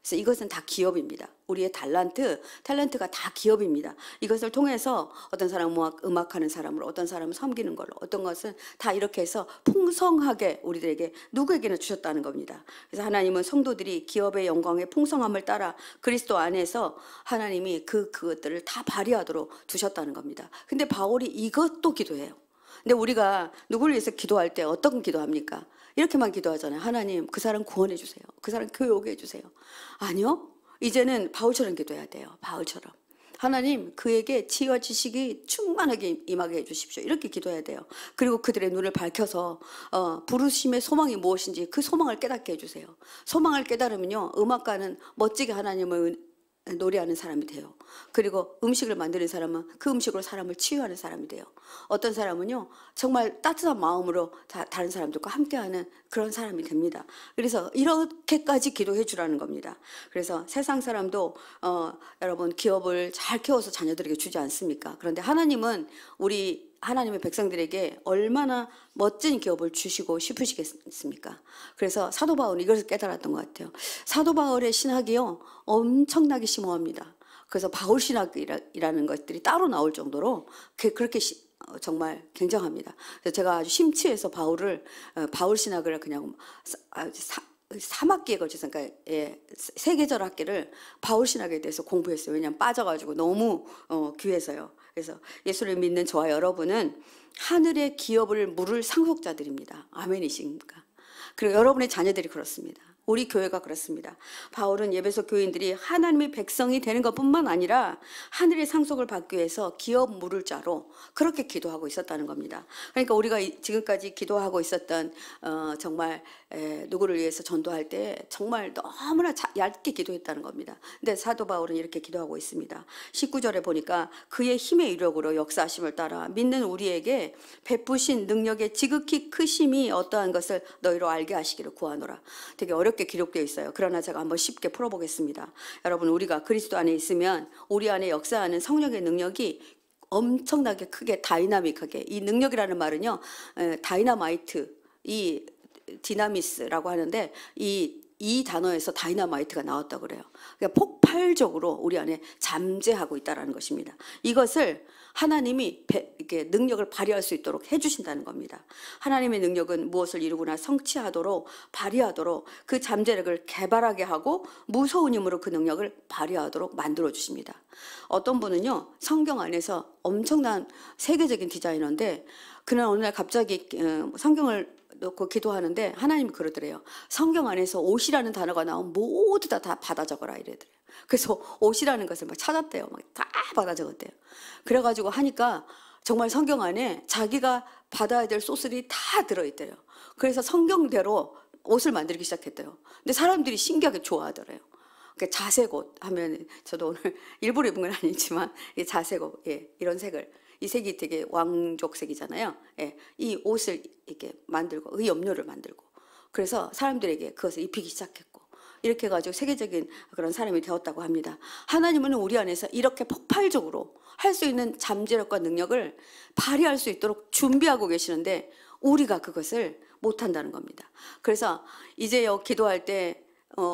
그래서 이것은 다 기업입니다. 우리의 탤런트가 다 기업입니다. 이것을 통해서 어떤 사람은 음악하는 사람으로, 어떤 사람은 섬기는 걸로, 어떤 것은 다 이렇게 해서 풍성하게 우리들에게 누구에게나 주셨다는 겁니다. 그래서 하나님은 성도들이 기업의 영광의 풍성함을 따라 그리스도 안에서 하나님이 그것들을 다 발휘하도록 두셨다는 겁니다. 근데 바울이 이것도 기도해요. 근데 우리가 누구를 위해서 기도할 때 어떤 기도합니까? 이렇게만 기도하잖아요. 하나님, 그 사람 구원해 주세요. 그 사람 교회 오게 해주세요. 아니요. 이제는 바울처럼 기도해야 돼요. 바울처럼. 하나님, 그에게 지혜와 지식이 충만하게 임하게 해주십시오. 이렇게 기도해야 돼요. 그리고 그들의 눈을 밝혀서 부르심의 소망이 무엇인지 그 소망을 깨닫게 해주세요. 소망을 깨달으면요, 음악가는 멋지게 하나님을 노래하는 사람이 돼요. 그리고 음식을 만드는 사람은 그 음식으로 사람을 치유하는 사람이 돼요. 어떤 사람은요, 정말 따뜻한 마음으로 다른 사람들과 함께하는 그런 사람이 됩니다. 그래서 이렇게까지 기도해 주라는 겁니다. 그래서 세상 사람도 여러분 기업을 잘 키워서 자녀들에게 주지 않습니까? 그런데 하나님은 우리 하나님의 백성들에게 얼마나 멋진 기업을 주시고 싶으시겠습니까? 그래서 사도 바울은 이것을 깨달았던 것 같아요. 사도 바울의 신학이요, 엄청나게 심오합니다. 그래서 바울 신학이라는 것들이 따로 나올 정도로 그렇게 정말 굉장합니다. 그래서 제가 아주 심취해서 바울 신학을 그냥 3학기에 걸쳐서, 그러니까 세계절 학기를 바울 신학에 대해서 공부했어요. 왜냐하면 빠져가지고 너무 귀해서요. 그래서 예수를 믿는 저와 여러분은 하늘의 기업을 물을 상속자들입니다. 아멘이십니까? 그리고 여러분의 자녀들이 그렇습니다. 우리 교회가 그렇습니다. 바울은 에베소 교인들이 하나님의 백성이 되는 것뿐만 아니라 하늘의 상속을 받기 위해서 기업 물을 자로 그렇게 기도하고 있었다는 겁니다. 그러니까 우리가 지금까지 기도하고 있었던 정말 누구를 위해서 전도할 때 정말 너무나 얇게 기도했다는 겁니다. 근데 사도 바울은 이렇게 기도하고 있습니다. 19절에 보니까 그의 힘의 이력으로 역사하심을 따라 믿는 우리에게 베푸신 능력의 지극히 크심이 어떠한 것을 너희로 알게 하시기를 구하노라. 되게 어렵게 기록되어 있어요. 그러나 제가 한번 쉽게 풀어보겠습니다. 여러분, 우리가 그리스도 안에 있으면 우리 안에 역사하는 성령의 능력이 엄청나게 크게 다이나믹하게, 이 능력이라는 말은요, 다이나마이트, 이 디나미스라고 하는데 이 단어에서 다이나마이트가 나왔다고 그래요. 그러니까 폭발적으로 우리 안에 잠재하고 있다는 것입니다. 이것을 하나님이 이렇게 능력을 발휘할 수 있도록 해주신다는 겁니다. 하나님의 능력은 무엇을 이루거나 성취하도록 발휘하도록 그 잠재력을 개발하게 하고 무서운 힘으로 그 능력을 발휘하도록 만들어 주십니다. 어떤 분은요, 성경 안에서 엄청난 세계적인 디자이너인데 그는 어느 날 갑자기 성경을 놓고 기도하는데 하나님이 그러더래요. 성경 안에서 옷이라는 단어가 나오면 모두 다 받아 적어라 이래더래요. 그래서 옷이라는 것을 막 찾았대요. 막 다 받아 적었대요. 그래가지고 하니까 정말 성경 안에 자기가 받아야 될 소스들이 다 들어있대요. 그래서 성경대로 옷을 만들기 시작했대요. 근데 사람들이 신기하게 좋아하더래요. 그러니까 자색 옷 하면 저도 오늘 일부러 입은 건 아니지만 자색 옷, 이런 색을, 이 색이 되게 왕족색이잖아요. 이 옷을 이렇게 만들고, 이 염료를 만들고, 그래서 사람들에게 그것을 입히기 시작했고, 이렇게 해가지고 세계적인 그런 사람이 되었다고 합니다. 하나님은 우리 안에서 이렇게 폭발적으로 할 수 있는 잠재력과 능력을 발휘할 수 있도록 준비하고 계시는데 우리가 그것을 못한다는 겁니다. 그래서 이제요, 기도할 때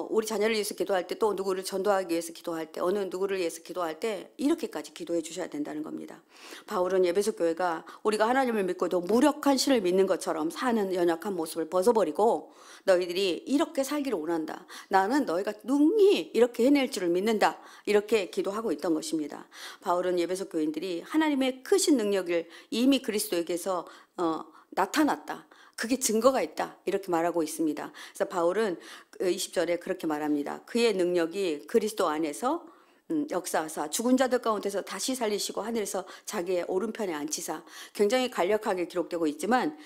우리 자녀를 위해서 기도할 때, 또 누구를 전도하기 위해서 기도할 때, 어느 누구를 위해서 기도할 때 이렇게까지 기도해 주셔야 된다는 겁니다. 바울은 에베소 교회가 우리가 하나님을 믿고도 무력한 신을 믿는 것처럼 사는 연약한 모습을 벗어버리고 너희들이 이렇게 살기를 원한다. 나는 너희가 능히 이렇게 해낼 줄을 믿는다. 이렇게 기도하고 있던 것입니다. 바울은 에베소 교인들이 하나님의 크신 능력을 이미 그리스도에게서 나타났다. 그게 증거가 있다. 이렇게 말하고 있습니다. 그래서 바울은 20절에 그렇게 말합니다. 그의 능력이 그리스도 안에서 역사하사 죽은 자들 가운데서 다시 살리시고 하늘에서 자기의 오른편에 앉히사. 굉장히 간략하게 기록되고 있지만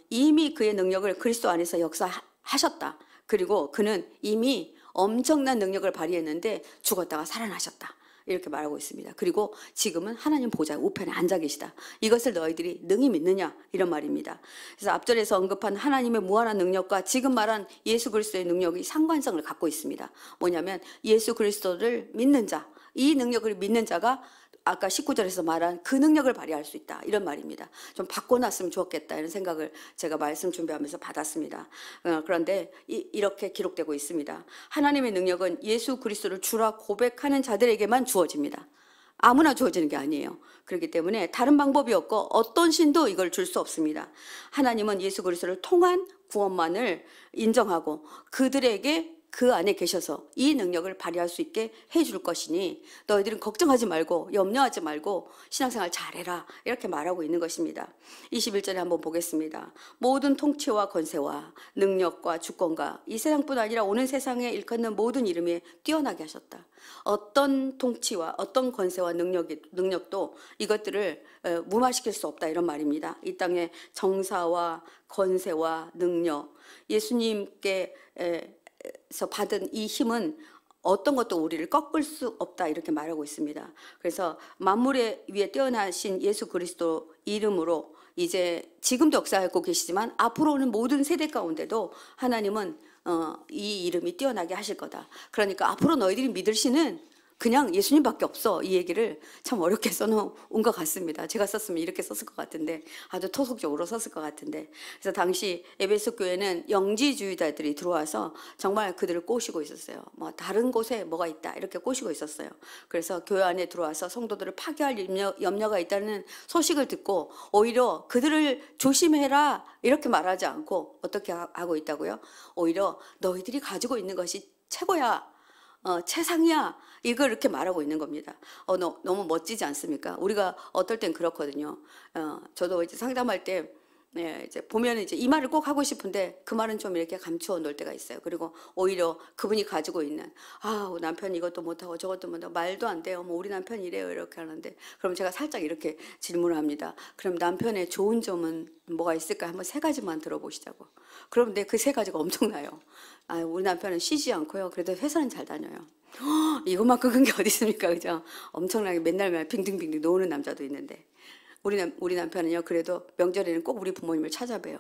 이미 그의 능력을 그리스도 안에서 역사하셨다. 그리고 그는 이미 엄청난 능력을 발휘했는데 죽었다가 살아나셨다. 이렇게 말하고 있습니다. 그리고 지금은 하나님 보좌 우편에 앉아 계시다. 이것을 너희들이 능히 믿느냐? 이런 말입니다. 그래서 앞절에서 언급한 하나님의 무한한 능력과 지금 말한 예수 그리스도의 능력이 상관성을 갖고 있습니다. 뭐냐면 예수 그리스도를 믿는 자, 이 능력을 믿는 자가 아까 19절에서 말한 그 능력을 발휘할 수 있다, 이런 말입니다. 좀 바꿔놨으면 좋겠다, 이런 생각을 제가 말씀 준비하면서 받았습니다. 그런데 이렇게 기록되고 있습니다. 하나님의 능력은 예수 그리스도를 주라 고백하는 자들에게만 주어집니다. 아무나 주어지는 게 아니에요. 그렇기 때문에 다른 방법이 없고 어떤 신도 이걸 줄 수 없습니다. 하나님은 예수 그리스도를 통한 구원만을 인정하고 그들에게 그 안에 계셔서 이 능력을 발휘할 수 있게 해줄 것이니 너희들은 걱정하지 말고 염려하지 말고 신앙생활 잘해라, 이렇게 말하고 있는 것입니다. 21절에 한번 보겠습니다. 모든 통치와 권세와 능력과 주권과 이 세상뿐 아니라 오는 세상에 일컫는 모든 이름에 뛰어나게 하셨다. 어떤 통치와 어떤 권세와 능력도 이것들을 무마시킬 수 없다, 이런 말입니다. 이 땅의 정사와 권세와 능력, 예수님께 서 받은 이 힘은 어떤 것도 우리를 꺾을 수 없다, 이렇게 말하고 있습니다. 그래서 만물의 위에 뛰어나신 예수 그리스도 이름으로 이제 지금도 역사하고 계시지만 앞으로 오는 모든 세대 가운데도 하나님은 이 이름이 뛰어나게 하실 거다. 그러니까 앞으로 너희들이 믿을 신은 그냥 예수님밖에 없어, 이 얘기를 참 어렵게 써놓은 것 같습니다. 제가 썼으면 이렇게 썼을 것 같은데, 아주 토속적으로 썼을 것 같은데. 그래서 당시 에베소 교회는 영지주의자들이 들어와서 정말 그들을 꼬시고 있었어요. 뭐 다른 곳에 뭐가 있다, 이렇게 꼬시고 있었어요. 그래서 교회 안에 들어와서 성도들을 파괴할 염려가 있다는 소식을 듣고 오히려 그들을 조심해라, 이렇게 말하지 않고 어떻게 하고 있다고요? 오히려 너희들이 가지고 있는 것이 최고야, 최상이야, 이걸 이렇게 말하고 있는 겁니다. 너무 멋지지 않습니까? 우리가 어떨 땐 그렇거든요. 저도 이제 상담할 때 이제 보면 이제 이 말을 꼭 하고 싶은데 그 말은 좀 이렇게 감추어 놓을 때가 있어요. 그리고 오히려 그분이 가지고 있는 남편이 이것도 못하고 저것도 못하고 말도 안 돼요, 뭐 우리 남편이 이래요, 이렇게 하는데, 그럼 제가 살짝 이렇게 질문을 합니다. 그럼 남편의 좋은 점은 뭐가 있을까? 한번 세 가지만 들어보시자고. 그런데 그 세 가지가 엄청나요. 우리 남편은 쉬지 않고요, 그래도 회사는 잘 다녀요. 이것만큼 큰 게 어디 있습니까, 그죠? 엄청나게 맨날 빙빙빙빙 노는 남자도 있는데, 우리 남편은요, 그래도 명절에는 꼭 우리 부모님을 찾아봬요.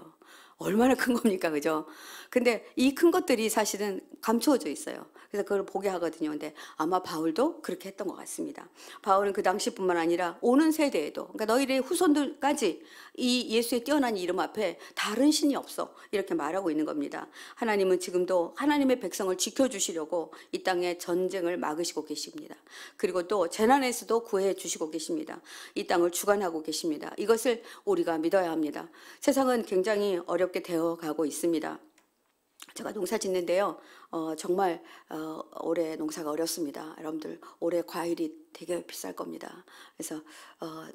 얼마나 큰 겁니까, 그죠? 근데 이 큰 것들이 사실은 감추어져 있어요. 그래서 그걸 보게 하거든요. 근데 아마 바울도 그렇게 했던 것 같습니다. 바울은 그 당시뿐만 아니라 오는 세대에도, 그러니까 너희의 후손들까지 이 예수의 뛰어난 이름 앞에 다른 신이 없어, 이렇게 말하고 있는 겁니다. 하나님은 지금도 하나님의 백성을 지켜주시려고 이 땅에 전쟁을 막으시고 계십니다. 그리고 또 재난에서도 구해 주시고 계십니다. 이 땅을 주관하고 계십니다. 이것을 우리가 믿어야 합니다. 세상은 굉장히 어렵게 되어가고 있습니다. 제가 농사 짓는데요, 정말 올해 농사가 어렵습니다. 여러분들 올해 과일이 되게 비쌀 겁니다. 그래서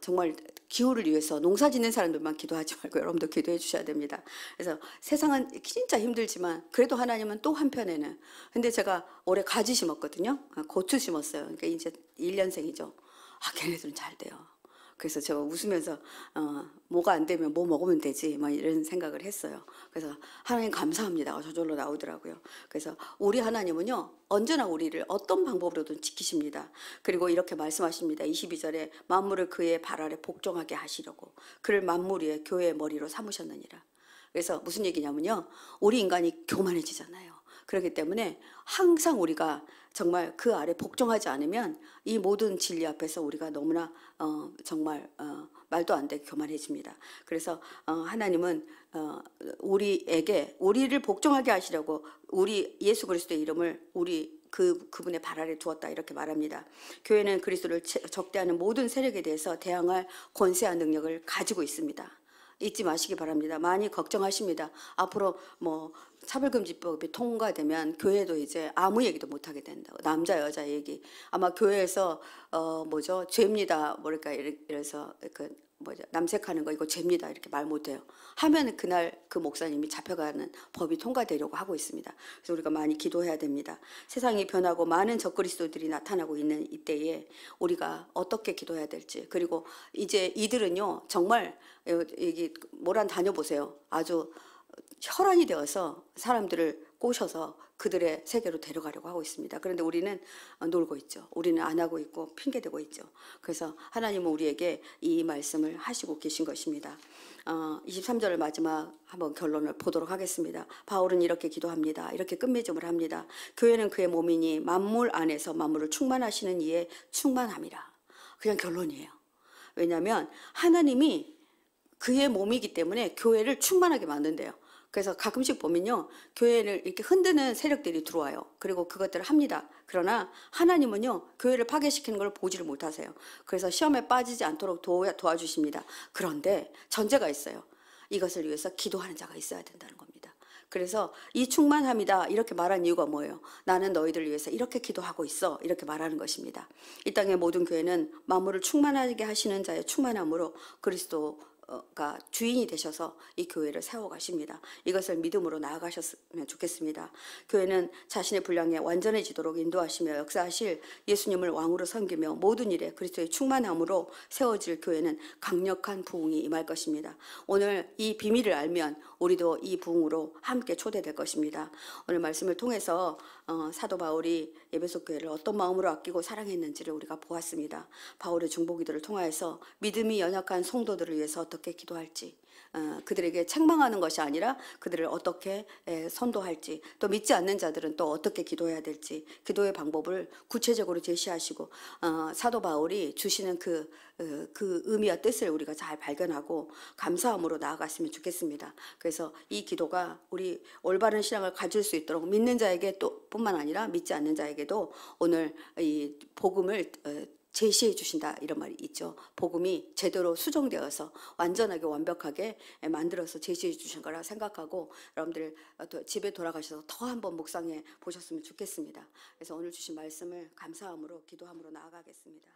정말 기후를 위해서 농사 짓는 사람들만 기도하지 말고 여러분도 기도해 주셔야 됩니다. 그래서 세상은 진짜 힘들지만 그래도 하나님은 또 한편에는, 근데 제가 올해 가지 심었거든요. 고추 심었어요. 그러니까 이제 1년생이죠. 걔네들은 잘 돼요. 그래서 제가 웃으면서 뭐가 안 되면 뭐 먹으면 되지, 막 이런 생각을 했어요. 그래서 하나님 감사합니다, 저절로 나오더라고요. 그래서 우리 하나님은요, 언제나 우리를 어떤 방법으로든 지키십니다. 그리고 이렇게 말씀하십니다. 22절에 만물을 그의 발 아래 복종하게 하시려고 그를 만물 위에 교회의 머리로 삼으셨느니라. 그래서 무슨 얘기냐면요, 우리 인간이 교만해지잖아요. 그렇기 때문에 항상 우리가 정말 그 아래 복종하지 않으면 이 모든 진리 앞에서 우리가 너무나 정말 말도 안 되게 교만해집니다. 그래서 하나님은 우리를 복종하게 하시려고 우리 예수 그리스도의 이름을 그분의 발 아래 두었다, 이렇게 말합니다. 교회는 그리스도를 적대하는 모든 세력에 대해서 대항할 권세와 능력을 가지고 있습니다. 잊지 마시기 바랍니다. 많이 걱정하십니다. 앞으로 뭐 차별금지법이 통과되면 교회도 이제 아무 얘기도 못하게 된다고. 남자 여자 얘기 아마 교회에서 죄입니다, 뭐랄까, 이래서 남색하는 거 이거 죄입니다, 이렇게 말 못해요. 하면 그날 그 목사님이 잡혀가는 법이 통과되려고 하고 있습니다. 그래서 우리가 많이 기도해야 됩니다. 세상이 변하고 많은 적그리스도들이 나타나고 있는 이때에 우리가 어떻게 기도해야 될지, 그리고 이제 이들은요, 정말 여기 모란 다녀보세요. 아주 혈안이 되어서 사람들을 꼬셔서 그들의 세계로 데려가려고 하고 있습니다. 그런데 우리는 놀고 있죠. 우리는 안 하고 있고 핑계대고 있죠. 그래서 하나님은 우리에게 이 말씀을 하시고 계신 것입니다. 23절을 마지막 한번 결론을 보도록 하겠습니다. 바울은 이렇게 기도합니다. 이렇게 끝맺음을 합니다. 교회는 그의 몸이니 만물 안에서 만물을 충만하시는 이에 충만함이라. 그냥 결론이에요. 왜냐하면 하나님이 그의 몸이기 때문에 교회를 충만하게 만든대요. 그래서 가끔씩 보면요, 교회를 이렇게 흔드는 세력들이 들어와요. 그리고 그것들을 합니다. 그러나 하나님은요, 교회를 파괴시키는 걸 보지를 못하세요. 그래서 시험에 빠지지 않도록 도와주십니다. 그런데 전제가 있어요. 이것을 위해서 기도하는 자가 있어야 된다는 겁니다. 그래서 이 충만함이다 이렇게 말한 이유가 뭐예요? 나는 너희들을 위해서 이렇게 기도하고 있어 이렇게 말하는 것입니다. 이 땅의 모든 교회는 만물을 충만하게 하시는 자의 충만함으로 그리스도가 주인이 되셔서 이 교회를 세워가십니다. 이것을 믿음으로 나아가셨으면 좋겠습니다. 교회는 자신의 분량에 완전해지도록 인도하시며 역사하실 예수님을 왕으로 섬기며 모든 일에 그리스도의 충만함으로 세워질 교회는 강력한 부흥이 임할 것입니다. 오늘 이 비밀을 알면 우리도 이 부흥으로 함께 초대될 것입니다. 오늘 말씀을 통해서 사도 바울이 에베소 교회를 어떤 마음으로 아끼고 사랑했는지를 우리가 보았습니다. 바울의 중보기도를 통하여서 믿음이 연약한 성도들을 위해서 어떻게 기도할지, 그들에게 책망하는 것이 아니라 그들을 어떻게 선도할지, 또 믿지 않는 자들은 또 어떻게 기도해야 될지 기도의 방법을 구체적으로 제시하시고 사도 바울이 주시는 그 의미와 뜻을 우리가 잘 발견하고 감사함으로 나아갔으면 좋겠습니다. 그래서 이 기도가 우리 올바른 신앙을 가질 수 있도록 믿는 자에게 또 뿐만 아니라 믿지 않는 자에게도 오늘 이 복음을 제시해 주신다 이런 말이 있죠. 복음이 제대로 수정되어서 완전하게 완벽하게 만들어서 제시해 주신 거라 생각하고 여러분들 집에 돌아가셔서 더 한번 묵상해 보셨으면 좋겠습니다. 그래서 오늘 주신 말씀을 감사함으로 기도함으로 나아가겠습니다.